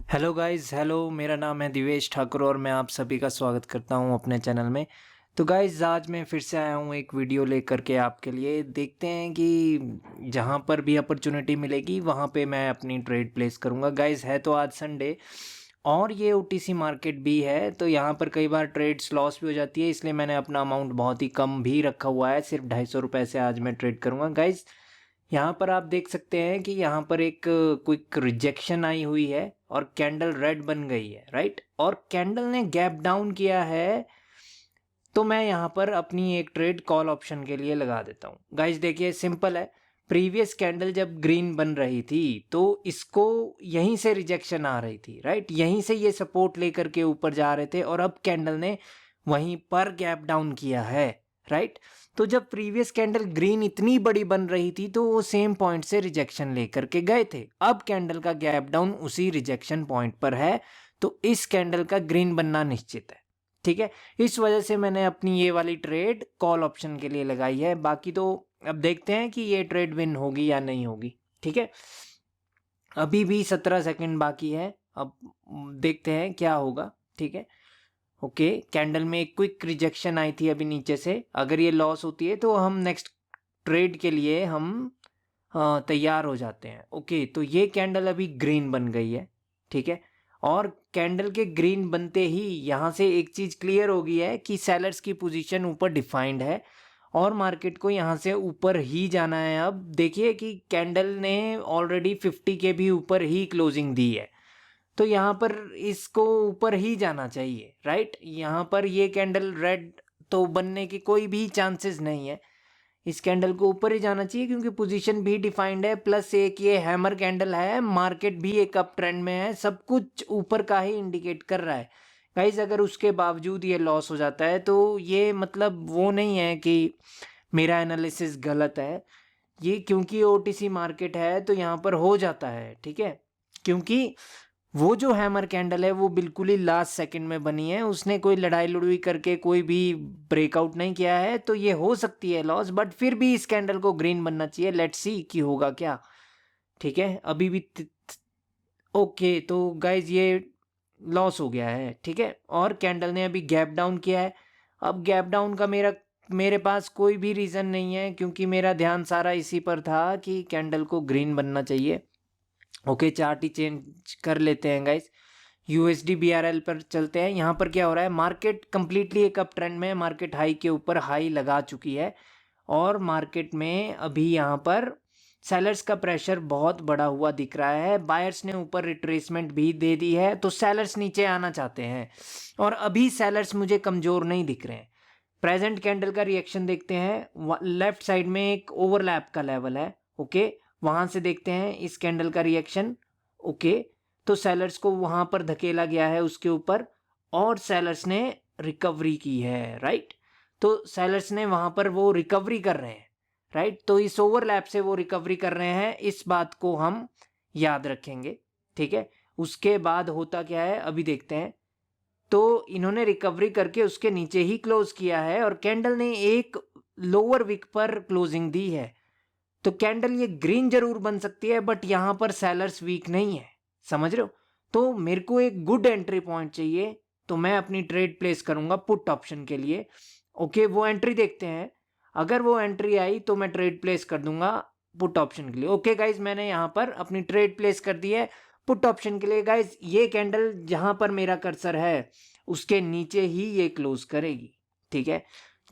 Hello guys, hello. मेरा नाम है दिवेश ठाकुर और मैं आप सभी का स्वागत करता हूं अपने चैनल में। तो गाइस, आज मैं फिर से आया हूं एक वीडियो लेकर के आपके लिए। देखते हैं कि जहां पर भी अपॉर्चुनिटी मिलेगी वहां पे मैं अपनी ट्रेड प्लेस करूंगा। गाइस, है तो आज संडे और ये ओटीसी मार्केट भी है, तो यहाँ पर कई बार ट्रेड्स लॉस भी हो जाती है, इसलिए मैंने अपना अमाउंट बहुत ही कम भी रखा हुआ है। सिर्फ 250 रुपये से आज मैं ट्रेड करूंगा। गाइस, यहाँ पर आप देख सकते हैं कि यहाँ पर एक क्विक रिजेक्शन आई हुई है और कैंडल रेड बन गई है, राइट। और कैंडल ने गैप डाउन किया है, तो मैं यहाँ पर अपनी एक ट्रेड कॉल ऑप्शन के लिए लगा देता हूँ। गाइस देखिए, सिंपल है। प्रीवियस कैंडल जब ग्रीन बन रही थी तो इसको यहीं से रिजेक्शन आ रही थी, राइट। यहीं से ये सपोर्ट लेकर के ऊपर जा रहे थे और अब कैंडल ने वहीं पर गैप डाउन किया है, राइट। तो जब प्रीवियस कैंडल ग्रीन इतनी बड़ी बन रही थी तो वो सेम पॉइंट से रिजेक्शन लेकर के गए थे। अब कैंडल का गैप डाउन उसी रिजेक्शन पॉइंट पर है, तो इस कैंडल का ग्रीन बनना निश्चित है, ठीक है। इस वजह से मैंने अपनी ये वाली ट्रेड कॉल ऑप्शन के लिए लगाई है। बाकी तो अब देखते हैं कि ये ट्रेड विन होगी या नहीं होगी, ठीक है। अभी भी 17 सेकंड बाकी है, अब देखते हैं क्या होगा, ठीक है। ओके, कैंडल में एक क्विक रिजेक्शन आई थी अभी नीचे से। अगर ये लॉस होती है तो हम नेक्स्ट ट्रेड के लिए हम तैयार हो जाते हैं। ओके, तो ये कैंडल अभी ग्रीन बन गई है, ठीक है। और कैंडल के ग्रीन बनते ही यहाँ से एक चीज़ क्लियर हो गई है कि सेलर्स की पोजीशन ऊपर डिफाइंड है और मार्केट को यहाँ से ऊपर ही जाना है। अब देखिए कि कैंडल ने ऑलरेडी 50 के भी ऊपर ही क्लोजिंग दी है, तो यहाँ पर इसको ऊपर ही जाना चाहिए, राइट। यहाँ पर ये कैंडल रेड तो बनने की कोई भी चांसेस नहीं है। इस कैंडल को ऊपर ही जाना चाहिए क्योंकि पोजीशन भी डिफाइंड है, प्लस एक ये हैमर कैंडल है, मार्केट भी एक अप ट्रेंड में है, सब कुछ ऊपर का ही इंडिकेट कर रहा है। गाइस, अगर उसके बावजूद ये लॉस हो जाता है तो ये मतलब वो नहीं है कि मेरा एनालिसिस गलत है। ये क्योंकि ओटीसी मार्केट है तो यहाँ पर हो जाता है, ठीक है। क्योंकि वो जो हैमर कैंडल है वो बिल्कुल ही लास्ट सेकंड में बनी है, उसने कोई लड़ाई लड़ुई करके कोई भी ब्रेकआउट नहीं किया है, तो ये हो सकती है लॉस, बट फिर भी इस कैंडल को ग्रीन बनना चाहिए। लेट्स सी कि होगा क्या, ठीक है। अभी भी ओके, तो गाइज ये लॉस हो गया है, ठीक है। और कैंडल ने अभी गैप डाउन किया है। अब गैप डाउन का मेरे पास कोई भी रीज़न नहीं है क्योंकि मेरा ध्यान सारा इसी पर था कि कैंडल को ग्रीन बनना चाहिए। ओके, चार्ट ही चेंज कर लेते हैं गाइस। यूएसडी बीआरएल पर चलते हैं। यहाँ पर क्या हो रहा है, मार्केट कंप्लीटली एक अप ट्रेंड में, मार्केट हाई के ऊपर हाई लगा चुकी है और मार्केट में अभी यहाँ पर सेलर्स का प्रेशर बहुत बड़ा हुआ दिख रहा है। बायर्स ने ऊपर रिट्रेसमेंट भी दे दी है, तो सेलर्स नीचे आना चाहते हैं और अभी सेलर्स मुझे कमज़ोर नहीं दिख रहे हैं। प्रेजेंट कैंडल का रिएक्शन देखते हैं। लेफ्ट साइड में एक ओवरलैप का लेवल है, ओके, वहां से देखते हैं इस कैंडल का रिएक्शन। ओके, तो सेलर्स को वहां पर धकेला गया है उसके ऊपर और सेलर्स ने रिकवरी की है, राइट। तो सेलर्स ने वहां पर वो रिकवरी कर रहे हैं, राइट। तो इस ओवरलैप से वो रिकवरी कर रहे हैं, इस बात को हम याद रखेंगे, ठीक है। उसके बाद होता क्या है अभी देखते हैं। तो इन्होंने रिकवरी करके उसके नीचे ही क्लोज किया है और कैंडल ने एक लोअर विक पर क्लोजिंग दी है, तो कैंडल ये ग्रीन जरूर बन सकती है बट यहां पर सेलर्स वीक नहीं है, समझ रहे हो। तो मेरे को एक गुड एंट्री पॉइंट चाहिए, तो मैं अपनी ट्रेड प्लेस करूंगा पुट ऑप्शन के लिए। ओके, वो एंट्री देखते हैं। अगर वो एंट्री आई तो मैं ट्रेड प्लेस कर दूंगा पुट ऑप्शन के लिए। ओके गाइज, मैंने यहाँ पर अपनी ट्रेड प्लेस कर दी है पुट ऑप्शन के लिए। गाइज, ये कैंडल जहां पर मेरा कर्सर है उसके नीचे ही ये क्लोज करेगी, ठीक है।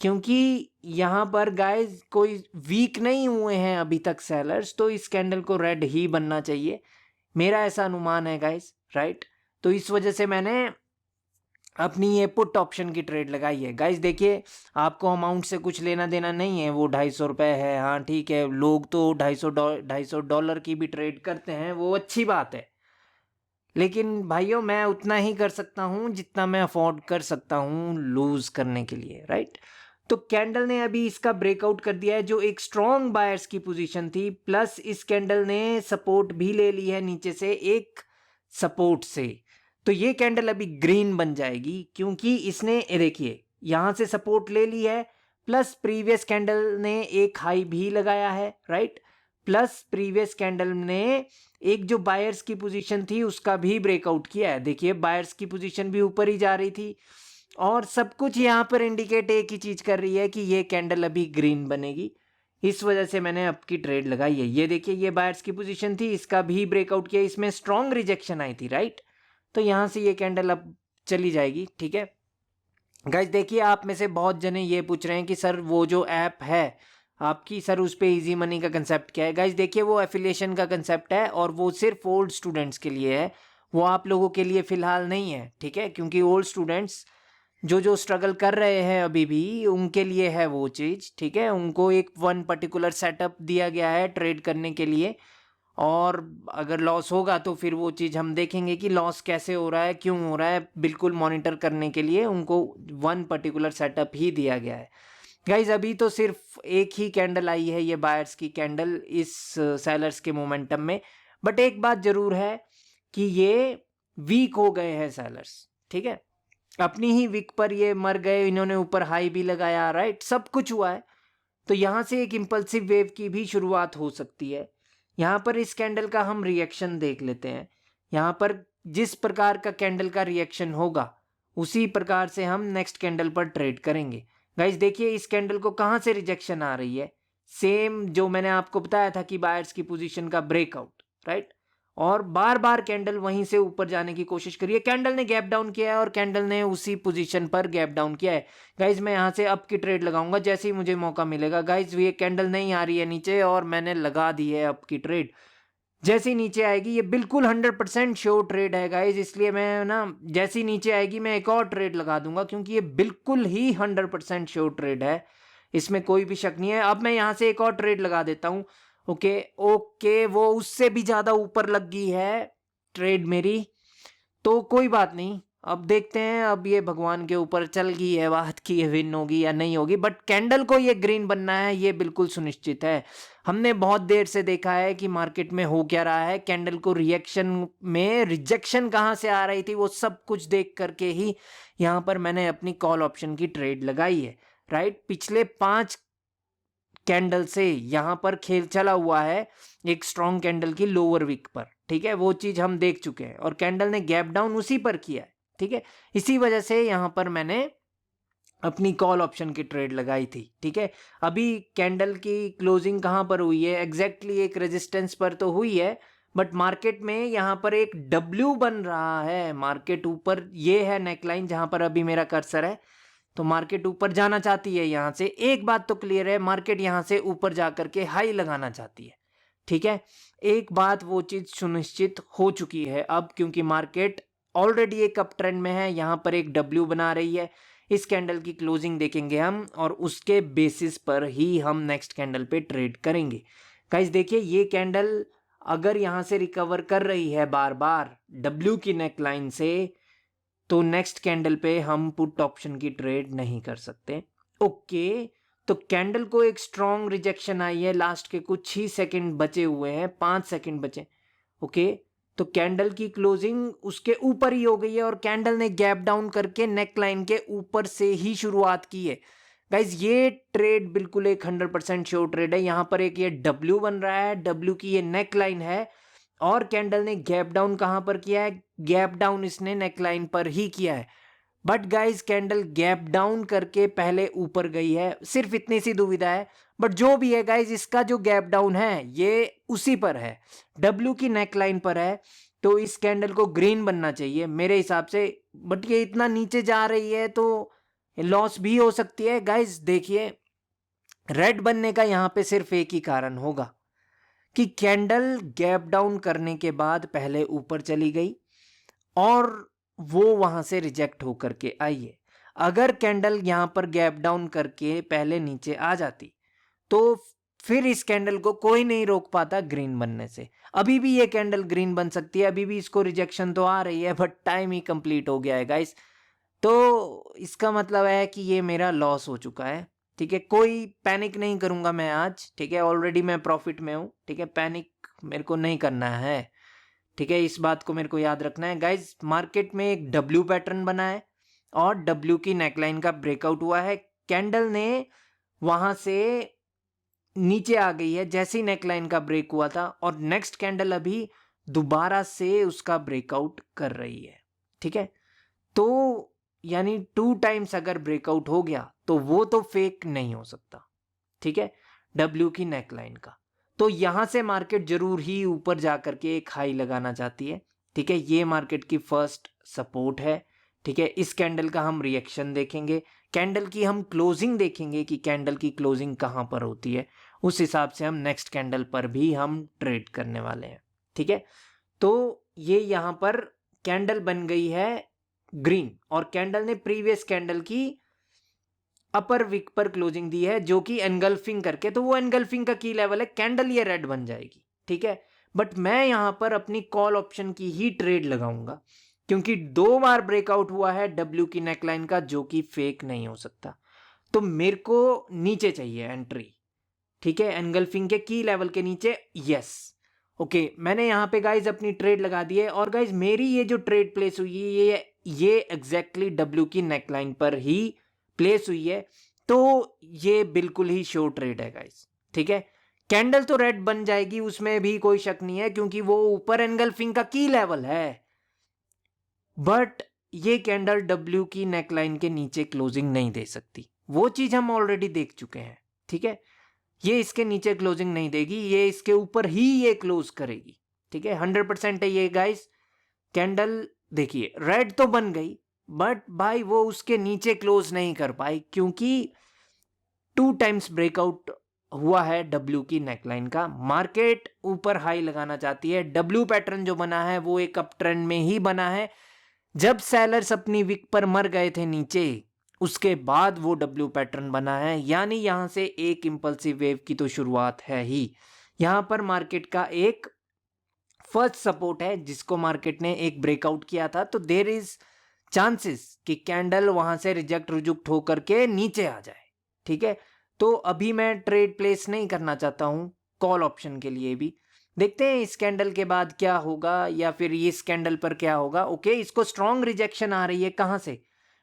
क्योंकि यहाँ पर गाइज कोई वीक नहीं हुए हैं अभी तक सेलर्स, तो इस कैंडल को रेड ही बनना चाहिए, मेरा ऐसा अनुमान है गाइज, राइट। तो इस वजह से मैंने अपनी ये पुट ऑप्शन की ट्रेड लगाई है। गाइज देखिए, आपको अमाउंट से कुछ लेना देना नहीं है, वो 250 रुपये है, हाँ ठीक है। लोग तो 250 डॉलर की भी ट्रेड करते हैं, वो अच्छी बात है, लेकिन भाइयों मैं उतना ही कर सकता हूँ जितना मैं अफोर्ड कर सकता हूँ लूज करने के लिए, राइट। तो कैंडल ने अभी इसका ब्रेकआउट कर दिया है जो एक स्ट्रॉन्ग बायर्स की पोजीशन थी, प्लस इस कैंडल ने सपोर्ट भी ले ली है नीचे से एक सपोर्ट से। तो ये कैंडल अभी ग्रीन बन जाएगी क्योंकि इसने देखिए यहां से सपोर्ट ले ली है, प्लस प्रीवियस कैंडल ने एक हाई भी लगाया है, राइट। प्लस प्रीवियस कैंडल ने एक जो बायर्स की पोजीशन थी उसका भी ब्रेकआउट किया है। देखिए बायर्स की पोजीशन भी ऊपर ही जा रही थी और सब कुछ यहाँ पर इंडिकेट एक ही चीज कर रही है कि ये कैंडल अभी ग्रीन बनेगी। इस वजह से मैंने अब की ट्रेड लगाई है। ये देखिए ये बायर्स की पोजीशन थी, इसका भी ब्रेकआउट किया, इसमें स्ट्रॉन्ग रिजेक्शन आई थी, राइट। तो यहाँ से ये कैंडल अब चली जाएगी, ठीक है गाइज। देखिए आप में से बहुत जने ये पूछ रहे हैं कि सर वो जो ऐप है आपकी, सर उस पे इजी मनी का कंसेप्ट क्या है। गाइज देखिए वो एफिलिएशन का कंसेप्ट है और वो सिर्फ ओल्ड स्टूडेंट्स के लिए है, वो आप लोगों के लिए फिलहाल नहीं है, ठीक है। क्योंकि ओल्ड स्टूडेंट्स जो स्ट्रगल कर रहे हैं अभी भी उनके लिए है वो चीज़, ठीक है। उनको एक वन पर्टिकुलर सेटअप दिया गया है ट्रेड करने के लिए, और अगर लॉस होगा तो फिर वो चीज़ हम देखेंगे कि लॉस कैसे हो रहा है, क्यों हो रहा है, बिल्कुल मॉनिटर करने के लिए उनको वन पर्टिकुलर सेटअप ही दिया गया है। गाइज अभी तो सिर्फ एक ही कैंडल आई है, ये बायर्स की कैंडल इस सेलर्स के मोमेंटम में, बट एक बात जरूर है कि ये वीक हो गए हैं सेलर्स, ठीक है। अपनी ही वीक पर ये मर गए, इन्होंने ऊपर हाई भी लगाया, राइट, सब कुछ हुआ है। तो यहाँ से एक इम्पल्सिव वेव की भी शुरुआत हो सकती है। यहाँ पर इस कैंडल का हम रिएक्शन देख लेते हैं। यहाँ पर जिस प्रकार का कैंडल का रिएक्शन होगा उसी प्रकार से हम नेक्स्ट कैंडल पर ट्रेड करेंगे। गाइस देखिए इस कैंडल को कहाँ से रिजेक्शन आ रही है, सेम जो मैंने आपको बताया था कि बायर्स की पोजीशन का ब्रेकआउट, राइट। और बार बार कैंडल वहीं से ऊपर जाने की कोशिश करिए। कैंडल ने गैप डाउन किया है और कैंडल ने उसी पोजीशन पर गैप डाउन किया है। गाइज मैं यहाँ से अप की ट्रेड लगाऊंगा जैसे ही मुझे मौका मिलेगा। गाइज ये कैंडल नहीं आ रही है नीचे और मैंने लगा दी है अप की ट्रेड। जैसे ही नीचे आएगी, ये बिल्कुल 100% श्योर ट्रेड है गाइज, इसलिए मैं ना जैसे ही नीचे आएगी मैं एक और ट्रेड लगा दूंगा, क्योंकि ये बिल्कुल ही 100% श्योर ट्रेड है, इसमें कोई भी शक नहीं है। अब मैं यहाँ से एक और ट्रेड लगा देता हूँ। ओके ओके, वो उससे भी ज्यादा ऊपर लग गई है ट्रेड मेरी, तो कोई बात नहीं। अब देखते हैं, अब ये भगवान के ऊपर चल गई है बात कि ये विन होगी या नहीं होगी, बट कैंडल को ये ग्रीन बनना है ये बिल्कुल सुनिश्चित है। हमने बहुत देर से देखा है कि मार्केट में हो क्या रहा है, कैंडल को रिएक्शन में रिजेक्शन कहाँ से आ रही थी वो सब कुछ देख करके ही यहाँ पर मैंने अपनी कॉल ऑप्शन की ट्रेड लगाई है, राइट। पिछले 5 कैंडल से यहाँ पर खेल चला हुआ है एक स्ट्रॉन्ग कैंडल की लोअर वीक पर, ठीक है, वो चीज हम देख चुके हैं और कैंडल ने गैप डाउन उसी पर किया है, ठीक है। इसी वजह से यहाँ पर मैंने अपनी कॉल ऑप्शन की ट्रेड लगाई थी, ठीक है। अभी कैंडल की क्लोजिंग कहाँ पर हुई है, एग्जैक्टली एक रेजिस्टेंस पर तो हुई है, बट मार्केट में यहाँ पर एक डब्ल्यू बन रहा है। मार्केट ऊपर, ये है नेकलाइन जहां पर अभी मेरा कर्सर है, तो मार्केट ऊपर जाना चाहती है। यहाँ से एक बात तो क्लियर है, मार्केट यहाँ से ऊपर जाकर के हाई लगाना चाहती है, ठीक है। एक बात वो चीज सुनिश्चित हो चुकी है अब, क्योंकि मार्केट ऑलरेडी एक अप ट्रेंड में है, यहाँ पर एक डब्ल्यू बना रही है। इस कैंडल की क्लोजिंग देखेंगे हम और उसके बेसिस पर ही हम नेक्स्ट कैंडल पे ट्रेड करेंगे। गाइस देखिए ये कैंडल अगर यहाँ से रिकवर कर रही है बार बार डब्ल्यू की नेकलाइन से, तो नेक्स्ट कैंडल पे हम पुट ऑप्शन की ट्रेड नहीं कर सकते। ओके, तो कैंडल को एक स्ट्रॉन्ग रिजेक्शन आई है, लास्ट के कुछ ही सेकंड बचे हुए हैं, 5 सेकंड बचे। ओके, तो कैंडल की क्लोजिंग उसके ऊपर ही हो गई है और कैंडल ने गैप डाउन करके नेक लाइन के ऊपर से ही शुरुआत की है। गाइज ये ट्रेड बिल्कुल एक 100% श्योर ट्रेड है। यहाँ पर एक ये डब्ल्यू बन रहा है, डब्ल्यू की ये नेक लाइन है और कैंडल ने गैप डाउन कहां पर किया है, गैप डाउन इसने नेकलाइन पर ही किया है। But guys candle gap down करके पहले ऊपर गई है, सिर्फ इतनी सी दुविधा है। बट जो भी है गाइज, इसका जो गैप डाउन है ये उसी पर है, डब्ल्यू की नेकलाइन पर है, तो इस कैंडल को ग्रीन बनना चाहिए मेरे हिसाब से। बट ये इतना नीचे जा रही है तो लॉस भी हो सकती है। गाइज देखिए रेड बनने का यहाँ पे सिर्फ एक ही कारण होगा कि कैंडल गैप डाउन करने के बाद पहले ऊपर चली गई और वो वहां से रिजेक्ट होकर के आई है। अगर कैंडल यहां पर गैप डाउन करके पहले नीचे आ जाती तो फिर इस कैंडल को कोई नहीं रोक पाता ग्रीन बनने से। अभी भी ये कैंडल ग्रीन बन सकती है, अभी भी इसको रिजेक्शन तो आ रही है बट टाइम ही कंप्लीट हो गया है गाइस। तो इसका मतलब है कि ये मेरा लॉस हो चुका है, ठीक है। कोई पैनिक नहीं करूंगा मैं आज, ठीक है, ऑलरेडी मैं प्रॉफिट में हूं, ठीक है। पैनिक मेरे को नहीं करना है, ठीक है, इस बात को मेरे को याद रखना है। गाइज मार्केट में एक डब्ल्यू पैटर्न बना है और डब्ल्यू की नेकलाइन का ब्रेकआउट हुआ है, कैंडल ने वहां से नीचे आ गई है जैसे ही नेकलाइन का ब्रेक हुआ था और नेक्स्ट कैंडल अभी दोबारा से उसका ब्रेकआउट कर रही है, ठीक है। तो यानी 2 टाइम्स अगर ब्रेकआउट हो गया तो वो तो फेक नहीं हो सकता, ठीक है, डब्ल्यू की नेकलाइन का। तो यहां से मार्केट जरूर ही ऊपर जाकर के एक हाई लगाना चाहती है, ठीक है। ये मार्केट की फर्स्ट सपोर्ट है, ठीक है। इस कैंडल का हम रिएक्शन देखेंगे, कैंडल की हम क्लोजिंग देखेंगे कि कैंडल की क्लोजिंग कहां पर होती है, उस हिसाब से हम नेक्स्ट कैंडल पर भी हम ट्रेड करने वाले हैं, ठीक है। तो ये यहां पर कैंडल बन गई है ग्रीन, और कैंडल ने प्रीवियस कैंडल की अपर विक पर क्लोजिंग दी है जो कि एनगल्फिंग करके, तो वो एनगल्फिंग का की लेवल है, कैंडल ये रेड बन जाएगी, ठीक है। बट मैं यहां पर अपनी कॉल ऑप्शन की ही ट्रेड लगाऊंगा, क्योंकि 2 बार ब्रेकआउट हुआ है डब्ल्यू की नेकलाइन का जो कि फेक नहीं हो सकता। तो मेरे को नीचे चाहिए एंट्री, ठीक है, एनगल्फिंग के की लेवल के नीचे। यस, ओके, मैंने यहाँ पे गाइज अपनी ट्रेड लगा दी है, और गाइज मेरी ये जो ट्रेड प्लेस हुई है ये एग्जैक्टली डब्ल्यू की नेकलाइन पर ही प्लेस हुई है। तो ये बिल्कुल ही शो ट्रेड है गाइज, ठीक है। कैंडल तो रेड बन जाएगी, उसमें भी कोई शक नहीं है, क्योंकि वो ऊपर एनगल्फिंग का की लेवल है। बट ये कैंडल डब्ल्यू की नेकलाइन के नीचे क्लोजिंग नहीं दे सकती, वो चीज हम ऑलरेडी देख चुके हैं, ठीक है। ये इसके नीचे क्लोजिंग नहीं देगी, ये इसके ऊपर ही ये क्लोज करेगी, ठीक है, 100% है ये गाइस। कैंडल देखिए रेड तो बन गई, बट भाई वो उसके नीचे क्लोज नहीं कर पाई, क्योंकि 2 टाइम्स ब्रेकआउट हुआ है डब्ल्यू की नेकलाइन का। मार्केट ऊपर हाई लगाना चाहती है, डब्ल्यू पैटर्न जो बना है वो एक अप ट्रेंड में ही बना है। जब सेलर्स अपनी विक पर मर गए थे नीचे, उसके बाद वो डब्ल्यू पैटर्न बना है, यानी यहां से एक इंपल्सिव वेव की तो शुरुआत है ही। यहां पर मार्केट का एक फर्स्ट सपोर्ट है जिसको मार्केट ने एक ब्रेकआउट किया था, तो देर इज चांसेस कि कैंडल वहां से रिजेक्ट होकर के नीचे आ जाए, ठीक है। तो अभी मैं ट्रेड प्लेस नहीं करना चाहता हूं कॉल ऑप्शन के लिए भी। देखते हैं इस कैंडल के बाद क्या होगा, या फिर इस कैंडल पर क्या होगा। ओके, इसको स्ट्रॉन्ग रिजेक्शन आ रही है, कहां से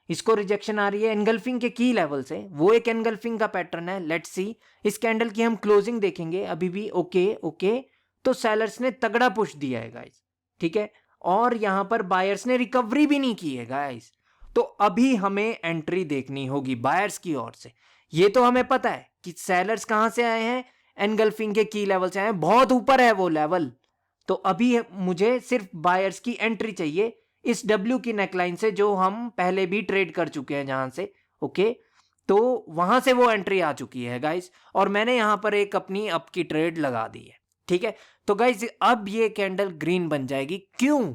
इसको रिजेक्शन आ रही है? एनगल्फिंग के की लेवल से, वो एक एनगल्फिंग का पैटर्न है। लेट्स सी, इस कैंडल की हम क्लोजिंग देखेंगे अभी भी। ओके ओके, तो सेलर्स ने तगड़ा पुश दिया है गाइस, ठीक है, और यहां पर बायर्स ने रिकवरी भी नहीं की है गाइस। तो अभी हमें एंट्री देखनी होगी बायर्स की ओर से। ये तो हमें पता है कि सेलर्स कहां से आए हैं, एनगल्फिंग के की लेवल से आए हैं, बहुत ऊपर है वो लेवल। तो अभी मुझे सिर्फ बायर्स की एंट्री चाहिए इस डब्ल्यू की नेकलाइन से, जो हम पहले भी ट्रेड कर चुके हैं जहां से। ओके, तो वहां से वो एंट्री आ चुकी है गाइस, और मैंने यहां पर एक अपनी अप की ट्रेड लगा दी है, ठीक है। तो गाइस अब ये कैंडल ग्रीन बन जाएगी, क्यों?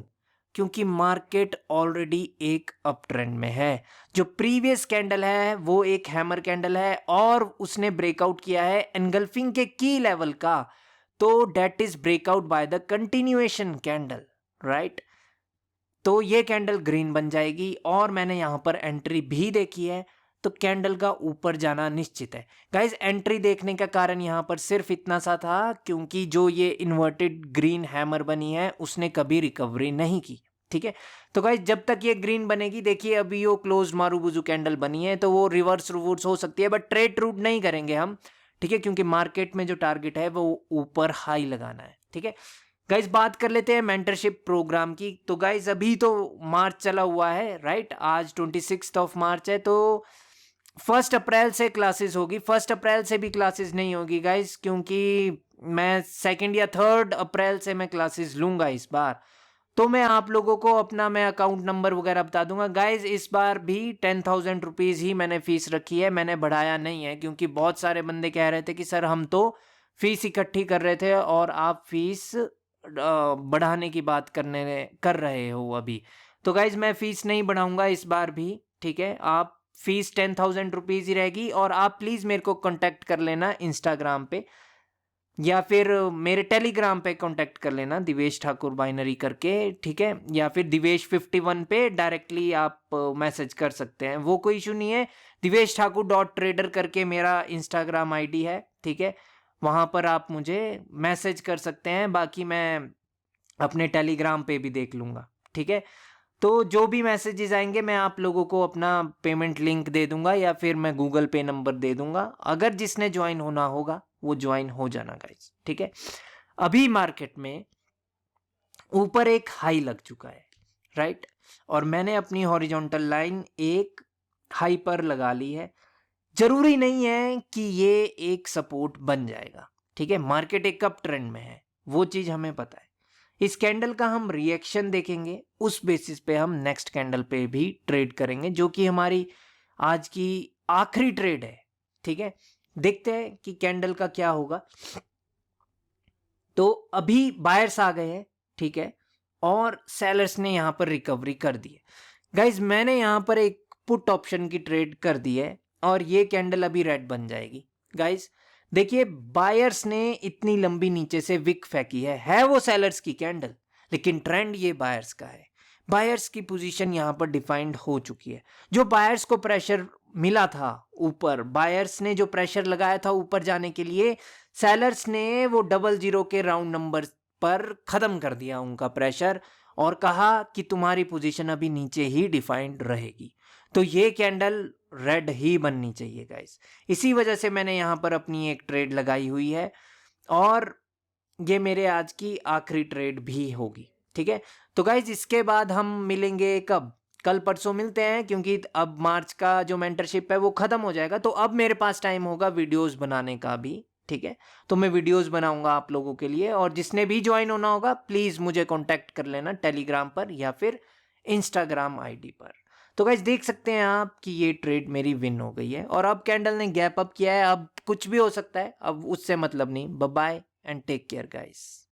क्योंकि मार्केट ऑलरेडी एक अप ट्रेंड में है। जो प्रीवियस कैंडल है वो एक हैमर कैंडल है, और उसने ब्रेकआउट किया है एनगल्फिंग के की लेवल का, तो that is breakout by the continuation candle, right. तो ये कैंडल ग्रीन बन जाएगी, और मैंने यहां पर एंट्री भी देखी है, तो कैंडल का ऊपर जाना निश्चित है गाइज। एंट्री देखने का कारण यहां पर सिर्फ इतना सा था, क्योंकि जो ये इन्वर्टेड ग्रीन हैमर बनी है उसने कभी रिकवरी नहीं की, ठीक है। तो गाइज जब तक ये ग्रीन बनेगी, देखिए अभी वो क्लोज मारूबुजू कैंडल बनी है, तो वो रिवर्स रिवर्स हो सकती है, बट ट्रेड ट्रूड नहीं करेंगे हम, ठीक है, क्योंकि मार्केट में जो टारगेट है वो ऊपर हाई लगाना है, ठीक है। गाइज बात कर लेते हैं मेंटरशिप प्रोग्राम की। तो गाइज अभी तो मार्च चला हुआ है, राइट, आज 26 मार्च है, तो 1 अप्रैल से क्लासेस होगी। 1 अप्रैल से भी क्लासेस नहीं होगी गाइज, क्योंकि मैं 2 या 3 अप्रैल से मैं क्लासेस लूंगा इस बार। तो मैं आप लोगों को अपना मैं अकाउंट नंबर वगैरह बता दूंगा गाइज। इस बार भी 10,000 रुपीज़ ही मैंने फीस रखी है, मैंने बढ़ाया नहीं है, क्योंकि बहुत सारे बंदे कह रहे थे कि सर हम तो फीस इकट्ठी कर रहे थे और आप फीस बढ़ाने की बात कर रहे हो अभी। तो गाइज मैं फीस नहीं बढ़ाऊंगा इस बार भी, ठीक है। आप फीस 10,000 रुपीज़ ही रहेगी, और आप प्लीज़ मेरे को कांटेक्ट कर लेना इंस्टाग्राम पे, या फिर मेरे टेलीग्राम पे कांटेक्ट कर लेना दिवेश ठाकुर बाइनरी करके, ठीक है, या फिर दिवेश 51 पे डायरेक्टली आप मैसेज कर सकते हैं, वो कोई इशू नहीं है। दिवेश ठाकुर .trader करके मेरा इंस्टाग्राम आईडी है, ठीक है, वहाँ पर आप मुझे मैसेज कर सकते हैं, बाकी मैं अपने टेलीग्राम पे भी देख लूँगा, ठीक है। तो जो भी मैसेजेस आएंगे मैं आप लोगों को अपना पेमेंट लिंक दे दूंगा, या फिर मैं गूगल पे नंबर दे दूंगा। अगर जिसने ज्वाइन होना होगा वो ज्वाइन हो जाना गाइस, ठीक है। अभी मार्केट में ऊपर एक हाई लग चुका है, राइट, और मैंने अपनी हॉरिजॉन्टल लाइन एक हाई पर लगा ली है। जरूरी नहीं है कि ये एक सपोर्ट बन जाएगा, ठीक है, मार्केट एक कब ट्रेंड में है वो चीज हमें पता है। इस कैंडल का हम रिएक्शन देखेंगे, उस बेसिस पे हम नेक्स्ट कैंडल पे भी ट्रेड करेंगे, जो कि हमारी आज की आखिरी ट्रेड है, ठीक है। देखते हैं कि कैंडल का क्या होगा। तो अभी बायर्स आ गए हैं, ठीक है, और सेलर्स ने यहां पर रिकवरी कर दी है। गाइज मैंने यहां पर एक पुट ऑप्शन की ट्रेड कर दी है और ये कैंडल अभी रेड बन जाएगी। गाइज देखिए, बायर्स ने इतनी लंबी नीचे से विक फेंकी है वो सेलर्स की कैंडल, लेकिन ट्रेंड ये बायर्स का है। बायर्स की पोजीशन यहां पर डिफाइंड हो चुकी है। जो बायर्स को प्रेशर मिला था ऊपर, बायर्स ने जो प्रेशर लगाया था ऊपर जाने के लिए, सेलर्स ने वो 00 के राउंड नंबर पर खत्म कर दिया उनका प्रेशर और कहा कि तुम्हारी पोजीशन अभी नीचे ही डिफाइंड रहेगी। तो ये कैंडल रेड ही बननी चाहिए गाइस। इसी वजह से मैंने यहां पर अपनी एक ट्रेड लगाई हुई है और ये मेरे आज की आखिरी ट्रेड भी होगी, ठीक है। तो गाइज इसके बाद हम मिलेंगे कब? कल परसों मिलते हैं, क्योंकि अब मार्च का जो मेंटरशिप है वो खत्म हो जाएगा, तो अब मेरे पास टाइम होगा वीडियोस बनाने का भी, ठीक है। तो मैं वीडियोस बनाऊंगा आप लोगों के लिए, और जिसने भी ज्वाइन होना होगा प्लीज मुझे कांटेक्ट कर लेना टेलीग्राम पर या फिर इंस्टाग्राम आईडी पर। तो गाइज देख सकते हैं आप कि ये ट्रेड मेरी विन हो गई है और अब कैंडल ने गैप अप किया है। अब कुछ भी हो सकता है, अब उससे मतलब नहीं। Bye bye and take care guys.